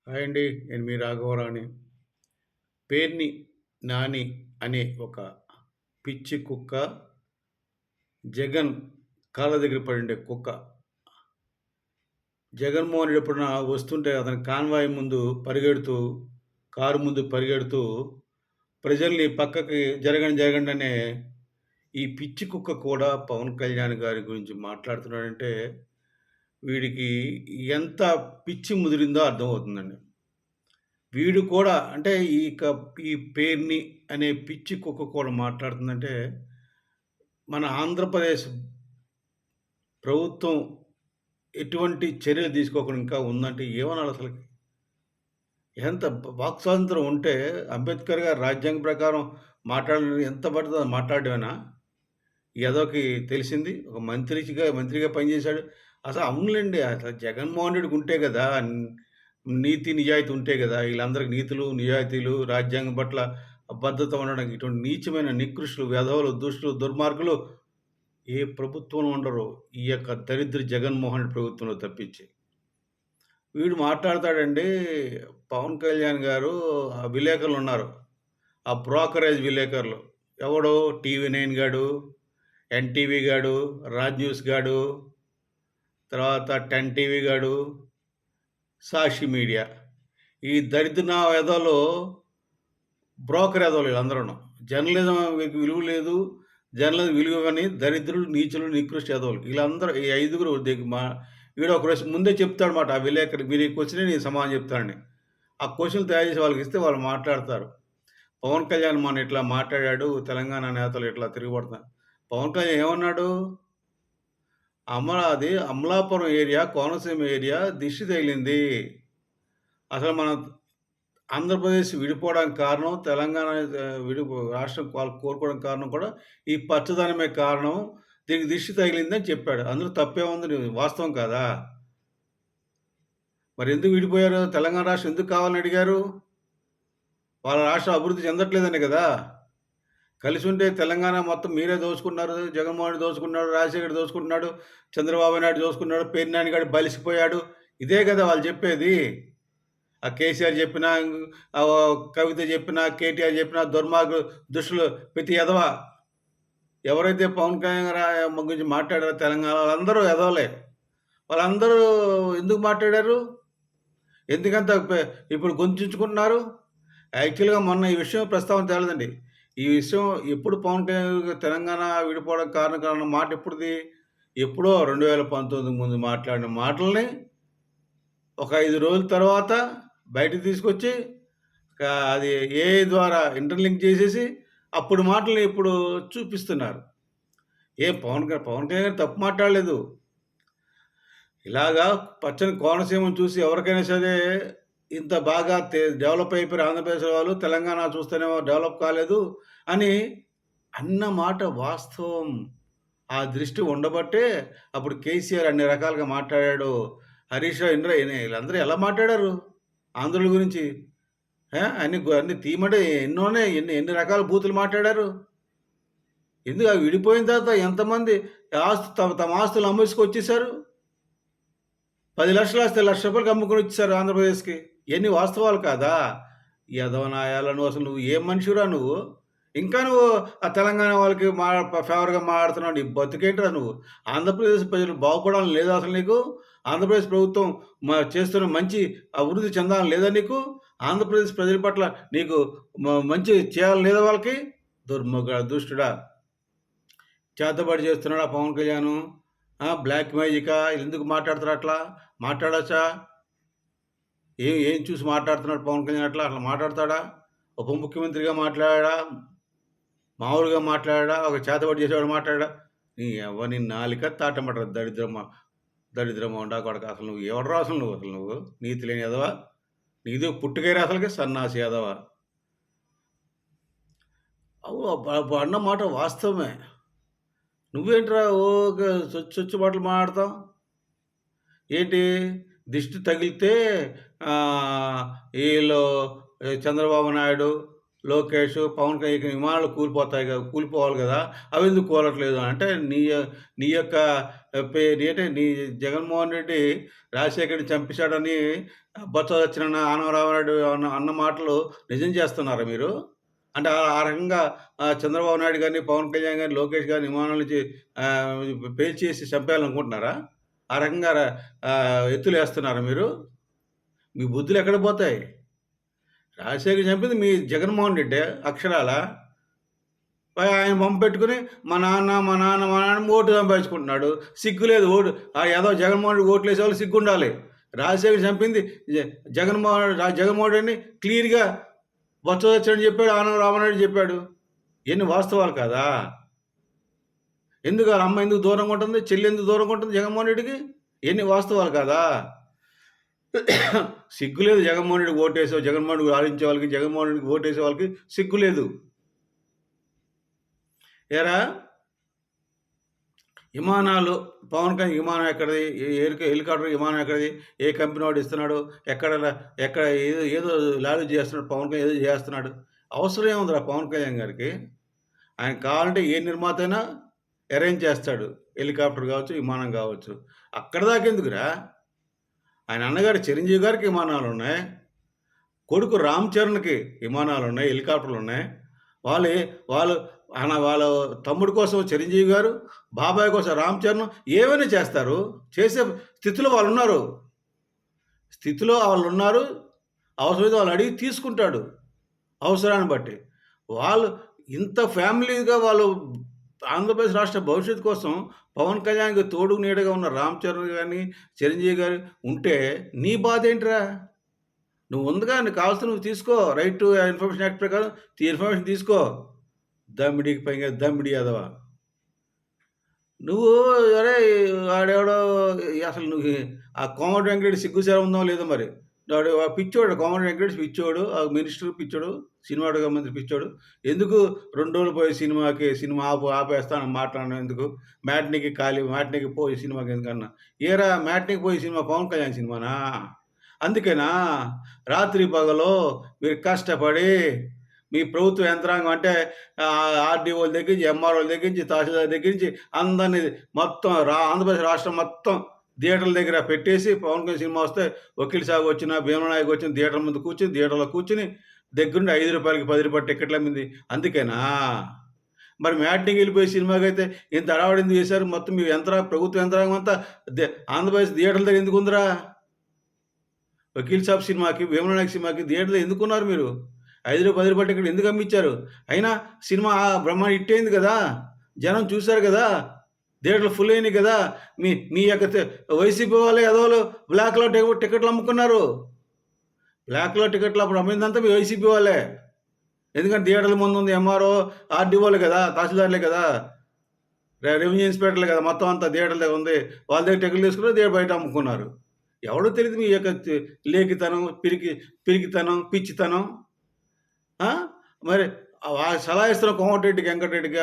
Hi అండి. నేను మీ రాఘవరావుని. పేర్ని నాని అనే ఒక పిచ్చి కుక్క జగన్ కాళ్ళ దగ్గర పడుండే కుక్క. జగన్మోహన్ రెడ్డి ఎప్పుడన్నా వస్తుంటే అతని కాన్వాయ్ ముందు పరిగెడుతూ, కారు ముందు పరిగెడుతూ ప్రజల్ని పక్కకి జరగండి, జరగండి అనే ఈ పిచ్చి కుక్క కూడా పవన్ కళ్యాణ్ గారి గురించి మాట్లాడుతున్నాడంటే వీడికి ఎంత పిచ్చి ముదిరిందో అర్థమవుతుందండి. వీడు కూడా అంటే ఈ పేర్ని అనే పిచ్చి కుక్క కూడా మాట్లాడుతుందంటే, మన ఆంధ్రప్రదేశ్ ప్రభుత్వం ఎటువంటి చర్యలు తీసుకోకుండా ఇంకా ఉందంటే ఏమనాలి అసలకి? ఎంత వాక్ స్వాతంత్రం ఉంటే అంబేద్కర్ గారు రాజ్యాంగం ప్రకారం ఎంత పడితే అంత మాట్లాడడమేనా? ఈ ఎదవకి తెలిసింది. ఒక మంత్రిగా పనిచేశాడు. అసలు అవునులెండి. అసలు జగన్మోహన్ రెడ్డికి ఉంటే గదా! నీతి, నిజాయితీ ఉంటే గదా! ఈళ్ళందరికి నీతులు, నిజాయితీలు, రాజ్యాంగం పట్ల బద్ధత ఉండడం. ఇటువంటి నీచమైన నికృష్టులు, వెధవలు, దుష్టులు, దుర్మార్గులు ఏ ప్రభుత్వంలో ఉండరు. ఈ యొక్క దరిద్ర జగన్మోహన్ రెడ్డి ప్రభుత్వంలో తప్పించి. వీడు మాట్లాడతాడండి. పవన్ కళ్యాణ్ గారు విలేకరులున్నారు. ఆ బ్రోకరేజ్ విలేకరులు. ఎవడు టీవీ నైన్ గాడు, ఎన్టీవీ గాడు, రాజ్ న్యూస్ గాడు, తర్వాత 10 టీవీ గాడు, సాక్షి మీడియా. ఈ దరిద్ర ఎదవలు బ్రోకర్ ఎదవలు వీళ్ళందరూను. జర్నలిజంకి విలువ లేదు. జర్నలిజం విలువని దరిద్రులు, నీచులు, నికృష్ట ఎదవలు. వీళ్ళందరూ ఈ ఐదుగురు వీడు ఒక రోజు ముందే చెప్తాడనమాట. ఆ విలేకరు మీరు ఈ క్వశ్చనే నేను సమాధానం చెప్తానని. ఆ క్వశ్చన్లు తయారు చేసి వాళ్ళకి ఇస్తే వాళ్ళు మాట్లాడతారు. పవన్ కళ్యాణ్ మొన్న ఇట్లా మాట్లాడాడు. తెలంగాణ నేతలు ఇట్లా తిరగబడుతున్నారు. పవన్ కళ్యాణ్ ఏమన్నాడు? అది అమలాపురం ఏరియా, కోనసీమ ఏరియా దిష్టి తగిలింది. అసలు మన ఆంధ్రప్రదేశ్ విడిపోవడానికి కారణం, తెలంగాణ రాష్ట్రం కోరుకోవడానికి కారణం కూడా ఈ పచ్చదనమే కారణం. దీనికి దిష్టి తగిలిందని చెప్పాడు. అందులో తప్పేముంది? వాస్తవం కాదా? మరి ఎందుకు విడిపోయారు? తెలంగాణ రాష్ట్రం ఎందుకు కావాలని అడిగారు? వాళ్ళ రాష్ట్రం అభివృద్ధి చెందట్లేదనే కదా! కలిసి ఉంటే తెలంగాణ మొత్తం మీరే దోచుకున్నారు. జగన్మోహన్ రెడ్డి దోచుకున్నాడు, రాజశేఖర్ దోచుకుంటున్నాడు, చంద్రబాబు నాయుడు దోచుకున్నాడు, పేర్నాని గాడు బలిసిపోయాడు. ఇదే కదా వాళ్ళు చెప్పేది. ఆ కేసీఆర్ చెప్పినా, కవిత చెప్పినా, కేటీఆర్ చెప్పినా దుర్మార్గులు, దుష్టులు ప్రతి ఎదవ ఎవరైతే పవన్ కళ్యాణ్ గురించి మాట్లాడారో తెలంగాణ వాళ్ళందరూ ఎదవలే. వాళ్ళందరూ ఎందుకు మాట్లాడారు? ఎందుకంత ఇప్పుడు గొంతుంచుకుంటున్నారు? యాక్చువల్‌గా మొన్న ఈ విషయం ప్రస్తావన తేలేదండి. ఈ విషయం ఎప్పుడు పవన్ కళ్యాణ్ తెలంగాణ విడిపోవడం కారణం మాట ఎప్పుడుది? ఎప్పుడో 2019 ముందు మాట్లాడిన మాటల్ని ఒక 5 రోజుల తర్వాత బయటకు తీసుకొచ్చి అది ఏఐ ద్వారా ఇంటర్‌లింక్ చేసేసి అప్పుడు మాటల్ని ఇప్పుడు చూపిస్తున్నారు. పవన్ కళ్యాణ్ గారు తప్పు మాట్లాడలేదు. ఇలాగా పచ్చని కోనసీమను చూసి ఎవరికైనా సరే ఇంత బాగా డెవలప్ అయిపోయారు ఆంధ్రప్రదేశ్ వాళ్ళు, తెలంగాణ చూస్తేనేమో డెవలప్ కాలేదు అని అన్న మాట వాస్తవం. ఆ దృష్టి ఉండబట్టే అప్పుడు కేసీఆర్ అన్ని రకాలుగా మాట్లాడాడు. హరీష్ రావు, వీళ్ళందరూ ఎలా మాట్లాడారు ఆంధ్రుల గురించి? అన్ని తీయమంటే ఎన్ని రకాల బూతులు మాట్లాడారు. ఎందుకు అవి విడిపోయిన తర్వాత ఎంతమంది తమ ఆస్తులు అమ్మేసుకొచ్చేసారు. 10,00,000 ఆస్తి రూ. 1,00,000 అమ్ముకొని వచ్చేసారు ఆంధ్రప్రదేశ్‌కి. ఇయన్నీ వాస్తవాలు కాదా? ఎదవనాయాల నువ్వు ఏం మనిషివిరా నువ్వు? ఇంకా నువ్వు ఆ తెలంగాణ వాళ్ళకి ఫేవర్‌గా మాట్లాడుతున్నావు. నీ బతుకేంటిరా నువ్వు? ఆంధ్రప్రదేశ్ ప్రజలు బాగుపడాలని లేదా అసలు నీకు? ఆంధ్రప్రదేశ్ ప్రభుత్వం చేస్తున్న మంచి అభివృద్ధి చెందాలని లేదా నీకు? ఆంధ్రప్రదేశ్ ప్రజల పట్ల నీకు మంచి చేయాలని లేదా వాళ్ళకి? దుష్టుడా! చేతబడి చేస్తున్నాడా పవన్ కళ్యాణ్? బ్లాక్ మ్యాజికా? ఎందుకు మాట్లాడతారు అట్లా? మాట్లాడొచ్చా? ఏం చూసి మాట్లాడుతున్నాడు పవన్ కళ్యాణ్ అట్లా? అట్లా మాట్లాడతాడా? ఉప ముఖ్యమంత్రిగా మాట్లాడాడా? మామూలుగా మాట్లాడాడా? ఒక చేతబడి చేసేవాడు మాట్లాడాడా? నీ నాలిక తాటమటరు దరిద్రమొండా కొడకా! అసలు నువ్వు ఎవడురా అసలు నువ్వు? నీతి లేని ఎదవా? నీది పుట్టుకేరా అసలకి సన్నాసి ఎదవా! అన్న మాట వాస్తవమే. నువ్వేంట్రా చొచ్చు మాటలు మాట్లాడతావు? ఏంటి దిష్టి తగిలితే ఈళ్ళు చంద్రబాబు నాయుడు, లోకేష్, పవన్ కళ్యాణ్ విమానాలు కూలిపోతాయి కదా, కూలిపోవాలి కదా! అవెందుకు కూలట్లేదు అంటే నీ యొక్క ఏంటి నీ జగన్మోహన్ రెడ్డి రాజశేఖర్‌ని చంపేశాడని బొత్స సత్యనారాయణ, ఆనవరామరెడ్డి అన్న మాటలు నిజం చేస్తున్నారా మీరు? అంటే ఆ రకంగా చంద్రబాబు నాయుడు గారిని, పవన్ కళ్యాణ్ గారిని, లోకేష్ గారిని విమానాల నుంచి పేల్చేసి చంపేయాలనుకుంటున్నారా? ఆ రకంగా ఎత్తులేస్తున్నారా మీరు? మీ బుద్ధులు ఎక్కడ పోతాయి? రాజశేఖర్ చంపింది మీ జగన్మోహన్ రెడ్డే అక్షరాల. ఆయన బొమ్మ పెట్టుకొని మా నాన్న ఓటు సంపాదించుకుంటున్నాడు. సిగ్గు లేదు ఓటు ఏదో జగన్మోహన్ రెడ్డి ఓట్లేసేవాళ్ళు సిగ్గుండాలి. రాజశేఖర్ చంపింది జగన్మోహన్ రెడ్డిని క్లియర్‌గా బొత్స సత్యనారాయణ చెప్పాడు, ఆనం రామనాయుడు చెప్పాడు. ఇయన్నీ వాస్తవాలు కాదా? ఎందుకు ఆళ్ళ అమ్మ ఎందుకు దూరంగా ఉంటుంది? చెల్లి ఎందుకు దూరంగా ఉంటుంది జగన్మోహన్ రెడ్డికి? ఇయన్నీ వాస్తవాలు కాదా? సిగ్గు లేదు జగన్మోహన్ రెడ్డికి ఓటేసావు, జగన్మోహన్ రెడ్డికి ఆడించే వాళ్ళకి, జగన్మోహన్ రెడ్డికి ఓటేసే వాళ్ళకి సిగ్గు లేదు. ఏరా విమానాలు పవన్ కళ్యాణ్ విమానం ఎక్కడిది? హెలికాప్టర్ విమానం ఎక్కడిది? ఏ కంపెనీ వాడు ఇస్తున్నాడు? ఎక్కడ ఏదో లాలూచి చేస్తున్నాడు, పవన్ కళ్యాణ్ ఏదో చేస్తున్నాడు. అవసరం ఏముందిరా పవన్ కళ్యాణ్ గారికి? ఆయన కావాలంటే ఏ నిర్మాత అయినా అరేంజ్ చేస్తాడు. హెలికాప్టర్ కావచ్చు, విమానం కావచ్చు. అక్కడి దాకా ఎందుకురా? ఆయన అన్నగారు చిరంజీవి గారికి విమానాలున్నాయి. కొడుకు రామ్ చరణ్‌కి విమానాలున్నాయి, హెలికాప్టర్లున్నాయి. వాళ్ళు వాళ్ళ తమ్ముడి కోసం చిరంజీవి గారు, బాబాయ్ కోసం రామ్ చరణ్ ఏమైనా చేస్తారు. చేసే స్థితిలో వాళ్ళున్నారు. అవసరమైతే వాళ్ళు అడిగి తీసుకుంటాడు అవసరాన్ని బట్టి. వాళ్ళు ఇంత ఫ్యామిలీగా వాళ్ళు ఆంధ్రప్రదేశ్ రాష్ట్ర భవిష్యత్తు కోసం పవన్ కళ్యాణ్‌కి తోడు నీడగా ఉన్న రామ్ చరణ్ గాని, చిరంజీవి గారు ఉంటే నీ బాధేంటిరా? నువ్వు ఉందిగా నీకు కావాల్సింది నువ్వు తీసుకో. రైట్ టు ఇన్ఫర్మేషన్ యాక్ట్ ప్రకారం ఇన్ఫర్మేషన్ తీసుకో. దమ్మిడికి పైగా దమ్మిడి ఎదవ. నువ్వు అరేయ్! ఆడెవడో అసలు నువ్వు ఆ కోమటి వెంకటరెడ్డి సిగ్గుశరం ఉందో లేదో మరి. వాడు పిచ్చోడు కోమటి వెంకటరెడ్డి పిచ్చోడు. ఆ మినిస్టర్ పిచ్చోడు. సినిమాటోగ్రాఫ్ మంత్రి పిచ్చోడు. ఎందుకు 2 రోజులు పోయి సినిమా ఆపేస్తానని మాట్లాడడం ఎందుకు? మ్యాట్నీకి పోయి సినిమాకి ఎందుకన్నా? ఏరా మ్యాట్నీకి పోయి సినిమా పవన్ కళ్యాణ్ సినిమానా? అందుకేనా రాత్రి పగలు మీరు కష్టపడి మీ ప్రభుత్వ యంత్రాంగం అంటే ఆర్డీఓల దగ్గర నుంచి, ఎంఆర్ఓల దగ్గర నుంచి, తహసీల్దార్ దగ్గర నుంచి అందరినీ మొత్తం ఆంధ్రప్రదేశ్ రాష్ట్రం మొత్తం థియేటర్ల దగ్గర పెట్టేసి పవన్ కళ్యాణ్ సినిమా వస్తే వకీల్ సాబ్ వచ్చిన, భీమనాయక్ వచ్చిన థియేటర్ ముందు కూర్చుని థియేటర్లో కూర్చుని దగ్గరుండి ₹5కి ₹10 టికెట్లు అమ్మింది. అందుకేనా? మరి మ్యాట్నీకి వెళ్ళిపోయే సినిమాకి అయితే ఇంత హడావుడి ఎందుకు చేశారు? మొత్తం మీ ప్రభుత్వ యంత్రాంగం అంతా ఆంధ్రప్రదేశ్ థియేటర్ల దగ్గర ఎందుకుందిరా? వకీల్ సాబ్ సినిమాకి, భీమనాయక్ సినిమాకి థియేటర్లో ఎందుకున్నారు మీరు? ₹5 టికెట్ ఎందుకు అమ్మిచ్చారు? అయినా సినిమా బ్రహ్మాండ హిట్ అయింది కదా! జనం చూశారు కదా! థియేటర్లు ఫుల్ అయినాయి కదా! మీ యొక్క వైసీపీ వాళ్ళే ఎదవలు బ్లాక్‌లో టికెట్లు అమ్ముకున్నారు. బ్లాక్‌లో టికెట్లు అప్పుడు అమ్మిందంతా మీ వైసీపీ వాళ్ళే. ఎందుకంటే థియేటర్ల ముందు ఉంది ఎంఆర్ఓ, ఆర్డీఓలే కదా! తహసీల్దార్‌లే కదా! రెవెన్యూ ఇన్స్‌పెక్టర్లే కదా! మొత్తం అంతా థియేటర్ల దగ్గర ఉంది. వాళ్ళ దగ్గర టికెట్లు తీసుకున్నారు, థియేటర్ బయట అమ్ముకున్నారు. ఎవడో తెలీదు మీ యొక్క లేఖితనం, పిరికితనం, పిచ్చితనం. మరి సలహా ఇస్తున్న కోమటిరెడ్డికి, వెంకటరెడ్డికి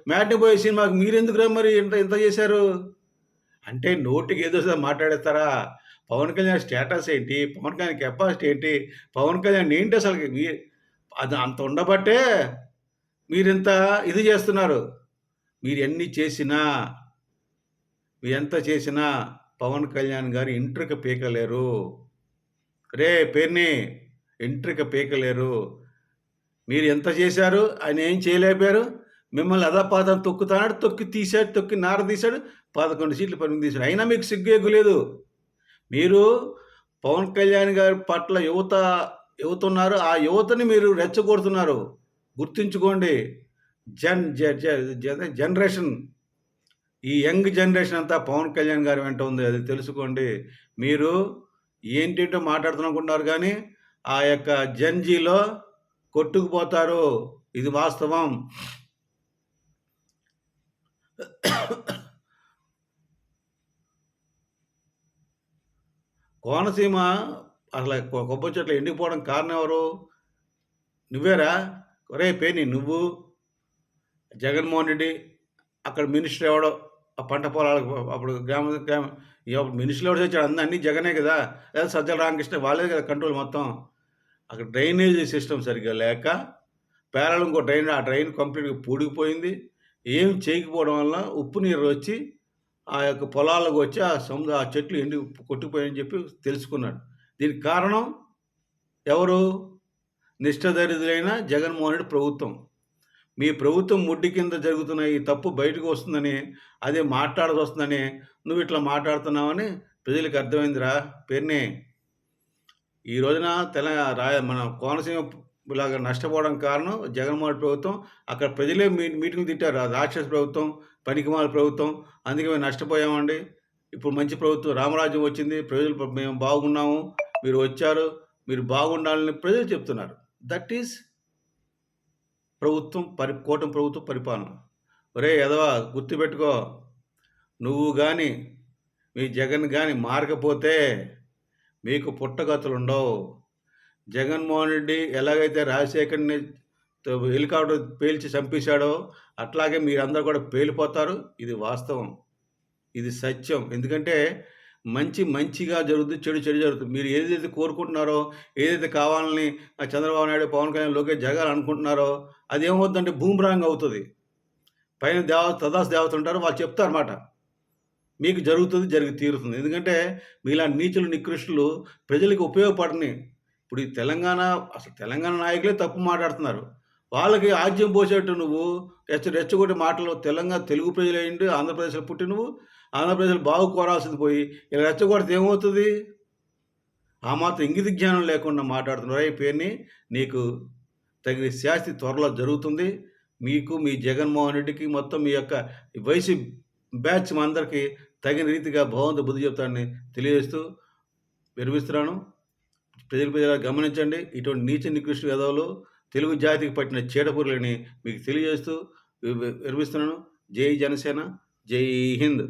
మ్యాట్‌నికి పోయే సినిమాకి మీరెందుకురా మరి ఇంత చేశారు? అంటే నోటికి ఏదో మాట్లాడేస్తారా? పవన్ కళ్యాణ్ స్టేటస్ ఏంటి? పవన్ కళ్యాణ్ కెపాసిటీ ఏంటి? పవన్ కళ్యాణ్ ఏంటి అసలకి? అది అంత ఉండబట్టే మీరింత ఇది చేస్తున్నారు. మీరెంత చేసినా పవన్ కళ్యాణ్ గారు ఎంట్రుక పీకలేరు. పేర్ని ఎంట్రుక పీకలేరు. మీరు ఎంత చేశారు? ఆయన ఏం చేయలేకపోయారు. మిమ్మల్ని అధపాతాళం తొక్కుతాడు. తొక్కి నార తీశాడు. 11 సీట్లు పరిమితి తీశాడు. అయినా మీకు సిగ్గు ఎగ్గు లేదు. మీరు పవన్ కళ్యాణ్ గారి పట్ల యువత ఉన్నారు. ఆ యువతని మీరు రెచ్చగొడుతున్నారు. గుర్తుంచుకోండి. జనరేషన్ ఈ యంగ్ జనరేషన్ అంతా పవన్ కళ్యాణ్ గారి వెంట ఉంది. అది తెలుసుకోండి. మీరు ఏంటేంటో మాట్లాడుతున్నారు కానీ ఆ యొక్క జెన్‌జీలో కొట్టుకుపోతారు. ఇది వాస్తవం. కోనసీమ అసలు కొబ్బరి చెట్లు ఎండిపోవడానికి కారణం ఎవరు? నువ్వేరా? ఒరేయ్ పేర్ని నువ్వు, జగన్మోహన్ రెడ్డి, అక్కడ మినిస్టర్ ఎవడో ఆ పంట పొలాలకు అప్పుడు మినిస్టర్లు ఎవడు తెచ్చాడు? అన్నీ జగనే కదా! లేదా సజ్జల రామకృష్ణ వాళ్ళే కదా కంట్రోల్ మొత్తం. అక్కడ డ్రైనేజీ సిస్టమ్ సరిగ్గా లేక, పేరలో ఇంకో డ్రైన్ ఆ డ్రైన్ కంప్లీట్‌గా పూడికిపోయింది. ఏమి చేయకపోవడం వల్ల ఉప్పు నీరు వచ్చి, ఆ యొక్క పొలాల్లోకి వచ్చి ఆ చెట్లు కొట్టుకుపోయాయని చెప్పి తెలుసుకున్నాడు. దీనికి కారణం ఎవరు? నిష్ఠాదరిద్రులైన జగన్మోహన్ రెడ్డి ప్రభుత్వం. మీ ప్రభుత్వం ముడ్డి కింద జరుగుతున్న ఈ తప్పు బయటకు వస్తుందని, అదే మాట్లాడాల్సొస్తుందని నువ్విట్లా మాట్లాడుతున్నావని ప్రజలకి అర్థమైందిరా పేర్ని. ఈ రోజున మన కోనసీమ ఇలాగ నష్టపోవడానికి కారణం జగన్మోహన్ రెడ్డి ప్రభుత్వం. అక్కడ ప్రజలే మీటింగ్ తిట్టారు. అది రాక్షస ప్రభుత్వం, పనికిమాలిన ప్రభుత్వం. అందుకే మేము నష్టపోయామండి. ఇప్పుడు మంచి ప్రభుత్వం రామరాజ్యం వచ్చింది. ప్రజలు మేము బాగున్నాము. మీరు వచ్చారు. మీరు బాగుండాలని ప్రజలు చెప్తున్నారు. దట్ ఈస్ కూటమి ప్రభుత్వం పరిపాలన. ఒరేయ్ ఎదవా గుర్తుపెట్టుకో. నువ్వు గాని, మీ జగన్ గాని మారకపోతే మీకు పుట్టగతులుండవు. జగన్మోహన్ రెడ్డి ఎలాగైతే రాజశేఖర్‌ని హెలికాప్టర్ పేల్చి చంపేశాడో, అట్లాగే మీరందరూ కూడా పేలిపోతారు. ఇది వాస్తవం. ఇది సత్యం. ఎందుకంటే మంచిగా జరుగుతుంది, చెడు జరుగుతుంది. మీరు ఏదైతే కోరుకుంటున్నారో, ఏదైతే కావాలని చంద్రబాబు నాయుడు, పవన్ కళ్యాణ్, లోకేష్ జరగాలనుకుంటున్నారో అదేమవుద్దంటే బూమ్‌రాంగ్ అవుతది. పైన తదాస్తు దేవతలు ఉంటారు. వాళ్ళు చెప్తారన్నమాట. మీకు జరుగుతుంది, జరిగి తీరుతుంది. ఎందుకంటే మీలాంటి నీచులు, నికృష్టులు ప్రజలకు ఉపయోగపడని. ఇప్పుడు ఈ తెలంగాణ నాయకులే తప్పు మాట్లాడుతున్నారు. వాళ్ళకి ఆజ్యం పోసేట్టు నువ్వు రెచ్చగొట్టే మాటలు తెలుగు ప్రజలయ్యుండి ఆంధ్రప్రదేశ్‌లో పుట్టి నువ్వు ఆంధ్రప్రదేశ్‌లో బాగు కోరాల్సింది పోయి ఇలా రెచ్చగొడితే ఏమవుతుంది? ఆ మాత్రం ఇంగిత జ్ఞానం లేకుండా మాట్లాడుతున్నారు. ఈ పేరుని నీకు తగిన శాస్తి త్వరలో జరుగుతుంది. మీకు, మీ జగన్మోహన్ రెడ్డికి, మొత్తం మీ యొక్క వైసీ బ్యాచ్ అందరికీ తగిన రీతిగా భగవంతుడు బుద్ధి చెప్తాడని తెలియజేస్తూ విరమిస్తున్నాను. ప్రజలు గమనించండి. ఇటువంటి నీచ నికృష్ట వెధవలు తెలుగు జాతికి పట్టిన చీడపురుగులని మీకు తెలియజేస్తూ విరమిస్తున్నాను. జై జనసేన, జై హింద్.